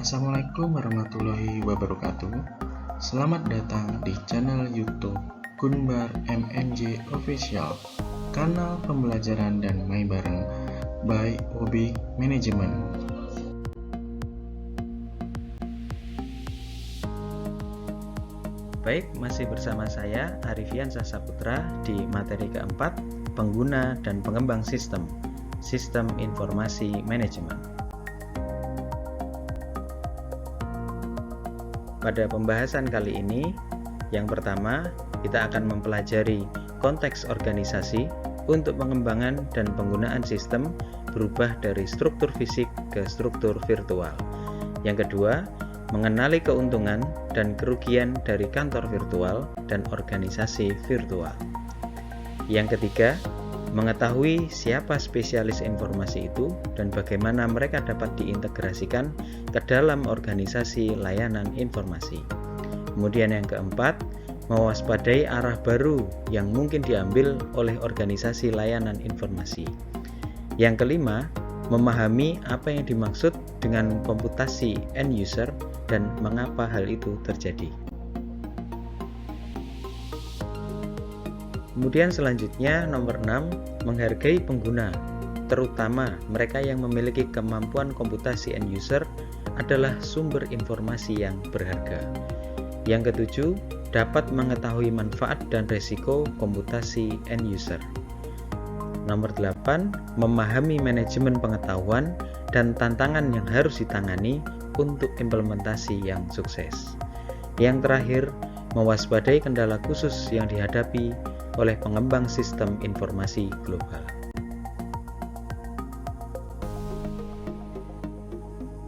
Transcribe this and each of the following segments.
Assalamualaikum warahmatullahi wabarakatuh. Selamat datang di channel YouTube Gunbar MNJ Official, kanal pembelajaran dan main bareng by Hobi Management. Baik, masih bersama saya Arifian Sasaputra di materi keempat, pengguna dan pengembang sistem informasi manajemen. Pada pembahasan kali ini, yang pertama kita akan mempelajari konteks organisasi untuk pengembangan dan penggunaan sistem berubah dari struktur fisik ke struktur virtual. Yang kedua, mengenali keuntungan dan kerugian dari kantor virtual dan organisasi virtual. Yang ketiga, mengetahui siapa spesialis informasi itu dan bagaimana mereka dapat diintegrasikan ke dalam organisasi layanan informasi. Kemudian yang keempat, mewaspadai arah baru yang mungkin diambil oleh organisasi layanan informasi. Yang kelima, memahami apa yang dimaksud dengan komputasi end user dan mengapa hal itu terjadi. Kemudian selanjutnya nomor 6, menghargai pengguna, terutama mereka yang memiliki kemampuan komputasi end user adalah sumber informasi yang berharga. Yang ketujuh, dapat mengetahui manfaat dan resiko komputasi end user. Nomor 8, memahami manajemen pengetahuan dan tantangan yang harus ditangani untuk implementasi yang sukses. Yang terakhir, mewaspadai kendala khusus yang dihadapi oleh pengembang sistem informasi global.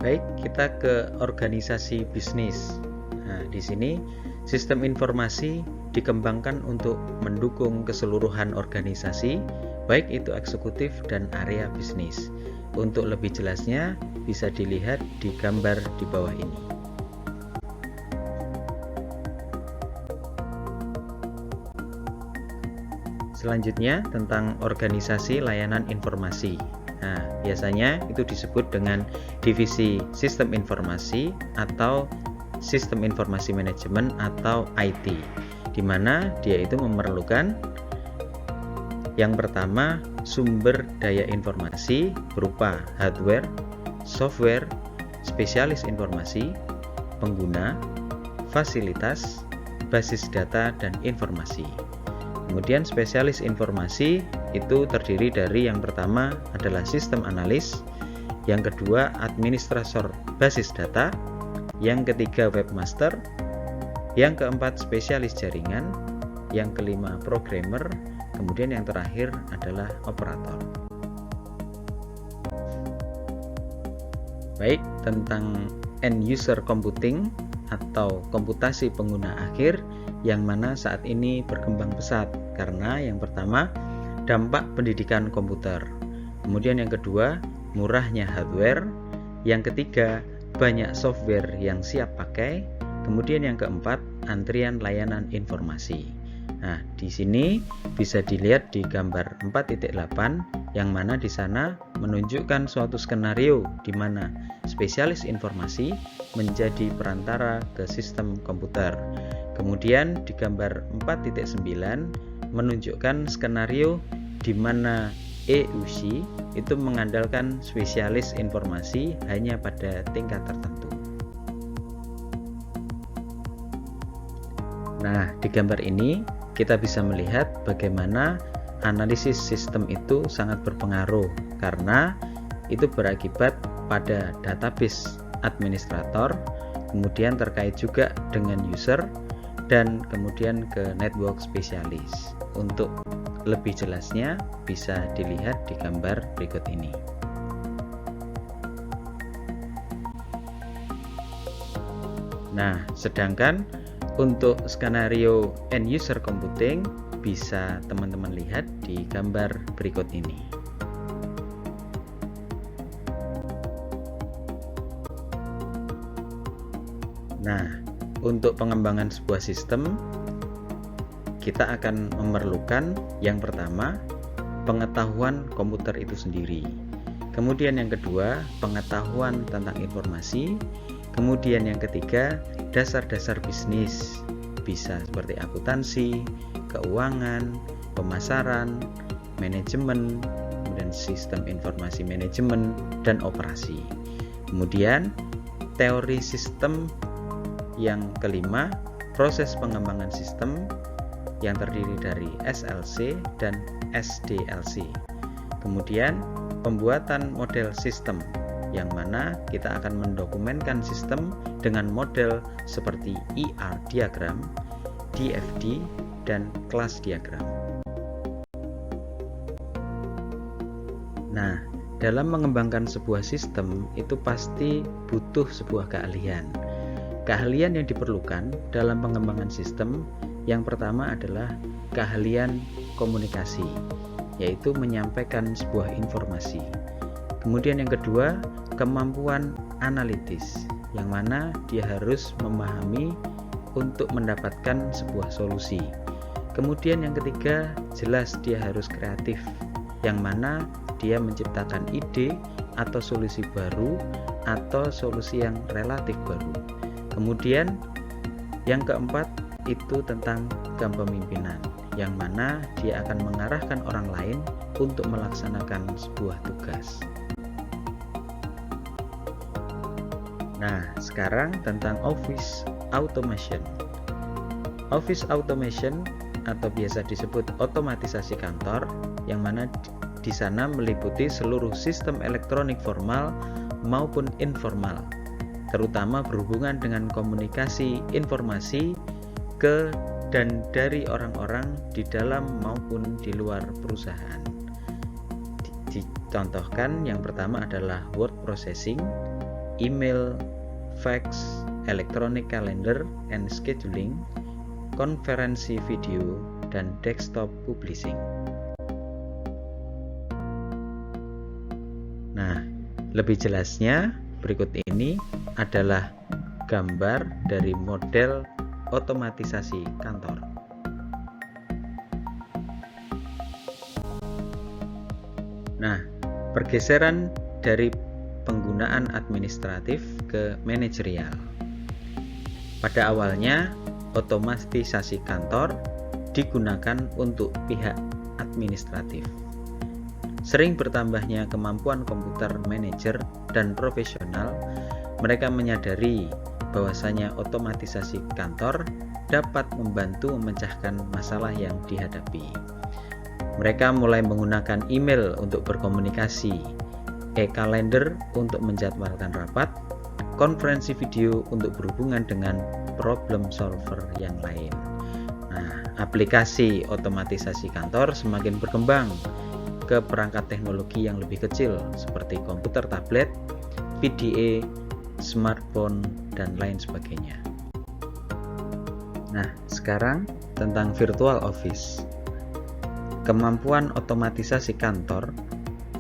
Baik, kita ke organisasi bisnis. Nah, di sini sistem informasi dikembangkan untuk mendukung keseluruhan organisasi, baik itu eksekutif dan area bisnis. Untuk lebih jelasnya bisa dilihat di gambar di bawah ini. Selanjutnya tentang organisasi layanan informasi. Nah, biasanya itu disebut dengan divisi sistem informasi atau sistem informasi manajemen atau IT, di mana dia itu memerlukan yang pertama sumber daya informasi berupa hardware, software, spesialis informasi, pengguna, fasilitas, basis data, dan informasi. Kemudian spesialis informasi itu terdiri dari yang pertama adalah sistem analis, yang kedua administrator basis data, yang ketiga webmaster, yang keempat spesialis jaringan, yang kelima programmer, kemudian yang terakhir adalah operator. Baik, tentang end user computing atau komputasi pengguna akhir yang mana saat ini berkembang pesat karena yang pertama dampak pendidikan komputer, kemudian yang kedua murahnya hardware, yang ketiga banyak software yang siap pakai, kemudian yang keempat antrian layanan informasi. Nah, di sini bisa dilihat di gambar 4.8 yang mana di sana menunjukkan suatu skenario di mana spesialis informasi menjadi perantara ke sistem komputer. Kemudian di gambar 4.9 menunjukkan skenario di mana EUC itu mengandalkan spesialis informasi hanya pada tingkat tertentu. Nah, di gambar ini kita bisa melihat bagaimana analisis sistem itu sangat berpengaruh karena itu berakibat pada database administrator, kemudian terkait juga dengan user, dan kemudian ke network spesialis. Untuk lebih jelasnya bisa dilihat di gambar berikut ini. Nah, sedangkan untuk skenario end user computing bisa teman-teman lihat di gambar berikut ini. Nah, untuk pengembangan sebuah sistem kita akan memerlukan yang pertama pengetahuan komputer itu sendiri. Kemudian yang kedua, pengetahuan tentang informasi. Kemudian yang ketiga, dasar-dasar bisnis, bisa seperti akuntansi, keuangan, pemasaran, manajemen, kemudian sistem informasi manajemen, dan operasi. Kemudian teori sistem yang kelima, proses pengembangan sistem yang terdiri dari SLC dan SDLC. Kemudian pembuatan model sistem, yang mana kita akan mendokumenkan sistem dengan model seperti ER diagram, DFD, dan class diagram. Nah, dalam mengembangkan sebuah sistem itu pasti butuh sebuah keahlian. Keahlian yang diperlukan dalam pengembangan sistem yang pertama adalah keahlian komunikasi, yaitu menyampaikan sebuah informasi. Kemudian yang kedua, kemampuan analitis, yang mana dia harus memahami untuk mendapatkan sebuah solusi. Kemudian yang ketiga, jelas dia harus kreatif, yang mana dia menciptakan ide atau solusi baru atau solusi yang relatif baru. Kemudian yang keempat itu tentang kepemimpinan, yang mana dia akan mengarahkan orang lain untuk melaksanakan sebuah tugas. Nah, sekarang tentang office automation. Office automation atau biasa disebut otomatisasi kantor, yang mana di sana meliputi seluruh sistem elektronik formal maupun informal, terutama berhubungan dengan komunikasi informasi ke dan dari orang-orang di dalam maupun di luar perusahaan. Dicontohkan yang pertama adalah word processing, email, fax, electronic calendar and scheduling, konferensi video, dan desktop publishing. Nah, lebih jelasnya berikut ini adalah gambar dari model otomatisasi kantor. Nah, pergeseran dari penggunaan administratif ke manajerial. Pada awalnya, otomatisasi kantor digunakan untuk pihak administratif. Sering bertambahnya kemampuan komputer manajer dan profesional, mereka menyadari bahwasanya otomatisasi kantor dapat membantu memecahkan masalah yang dihadapi. Mereka mulai menggunakan email untuk berkomunikasi, e-kalender untuk menjadwalkan rapat, konferensi video untuk berhubungan dengan problem solver yang lain. Nah, aplikasi otomatisasi kantor semakin berkembang ke perangkat teknologi yang lebih kecil seperti komputer tablet, PDA, smartphone, dan lain sebagainya. Nah, sekarang tentang virtual office. Kemampuan otomatisasi kantor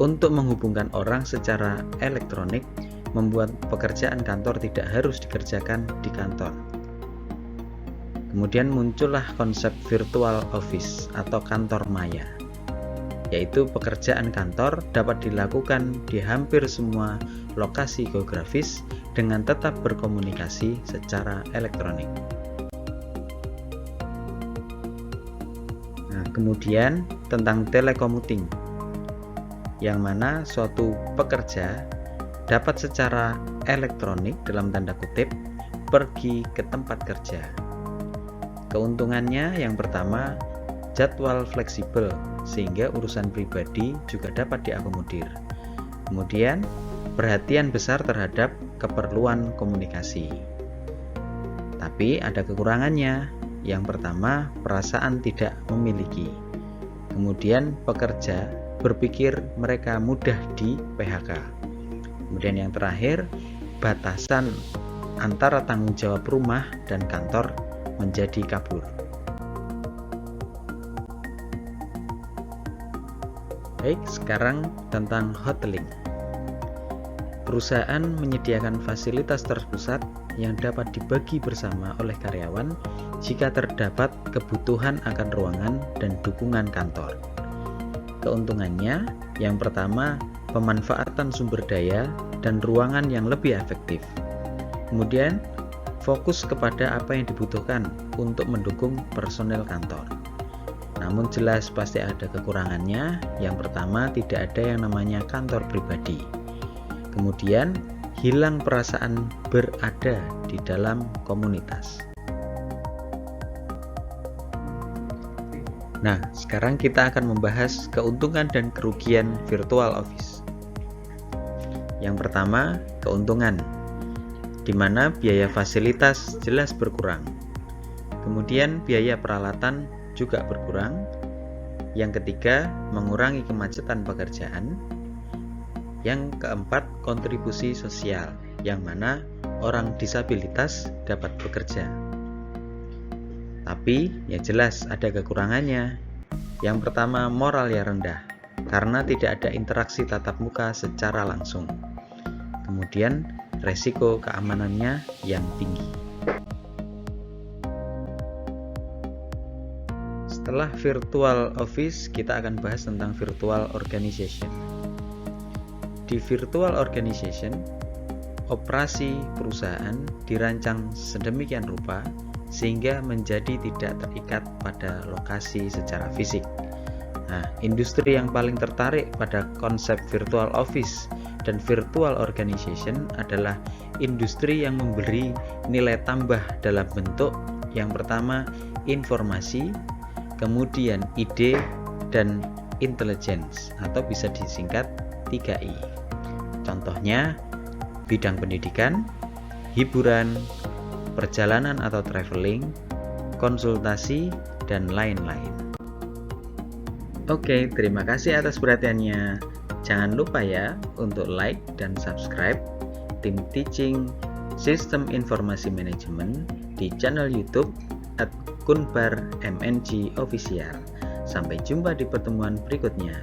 untuk menghubungkan orang secara elektronik membuat pekerjaan kantor tidak harus dikerjakan di kantor. Kemudian muncullah konsep virtual office atau kantor maya, yaitu pekerjaan kantor dapat dilakukan di hampir semua lokasi geografis dengan tetap berkomunikasi secara elektronik. Nah, kemudian tentang telecommuting, yang mana suatu pekerja dapat secara elektronik dalam tanda kutip pergi ke tempat kerja. Keuntungannya yang pertama, jadwal fleksibel sehingga urusan pribadi juga dapat diakomodir. Kemudian, perhatian besar terhadap keperluan komunikasi. Tapi ada kekurangannya. Yang pertama, perasaan tidak memiliki. Kemudian, pekerja berpikir mereka mudah di PHK. Kemudian yang terakhir, batasan antara tanggung jawab rumah dan kantor menjadi kabur. Baik, sekarang tentang hoteling. Perusahaan menyediakan fasilitas terpusat yang dapat dibagi bersama oleh karyawan jika terdapat kebutuhan akan ruangan dan dukungan kantor. Keuntungannya, yang pertama, pemanfaatan sumber daya dan ruangan yang lebih efektif. Kemudian, fokus kepada apa yang dibutuhkan untuk mendukung personel kantor. Namun jelas pasti ada kekurangannya. Yang pertama, tidak ada yang namanya kantor pribadi. Kemudian, hilang perasaan berada di dalam komunitas. Nah, sekarang kita akan membahas keuntungan dan kerugian virtual office. Yang pertama, keuntungan, di mana biaya fasilitas jelas berkurang. Kemudian biaya peralatan juga berkurang. Yang ketiga, mengurangi kemacetan pekerjaan. Yang keempat, kontribusi sosial, yang mana orang disabilitas dapat bekerja. Tapi ya jelas ada kekurangannya. Yang pertama, moral yang rendah, karena tidak ada interaksi tatap muka secara langsung. Kemudian resiko keamanannya yang tinggi. Setelah virtual office, kita akan bahas tentang virtual organization. Di virtual organization, operasi perusahaan dirancang sedemikian rupa sehingga menjadi tidak terikat pada lokasi secara fisik. Nah, industri yang paling tertarik pada konsep virtual office dan virtual organization adalah industri yang memberi nilai tambah dalam bentuk yang pertama informasi, kemudian ide, dan intelligence atau bisa disingkat 3I. Contohnya bidang pendidikan, hiburan, perjalanan atau traveling, konsultasi, dan lain-lain. Oke, terima kasih atas perhatiannya. Jangan lupa ya untuk like dan subscribe tim Teaching Sistem Informasi Manajemen di channel YouTube @kunbar_mng official. Sampai jumpa di pertemuan berikutnya.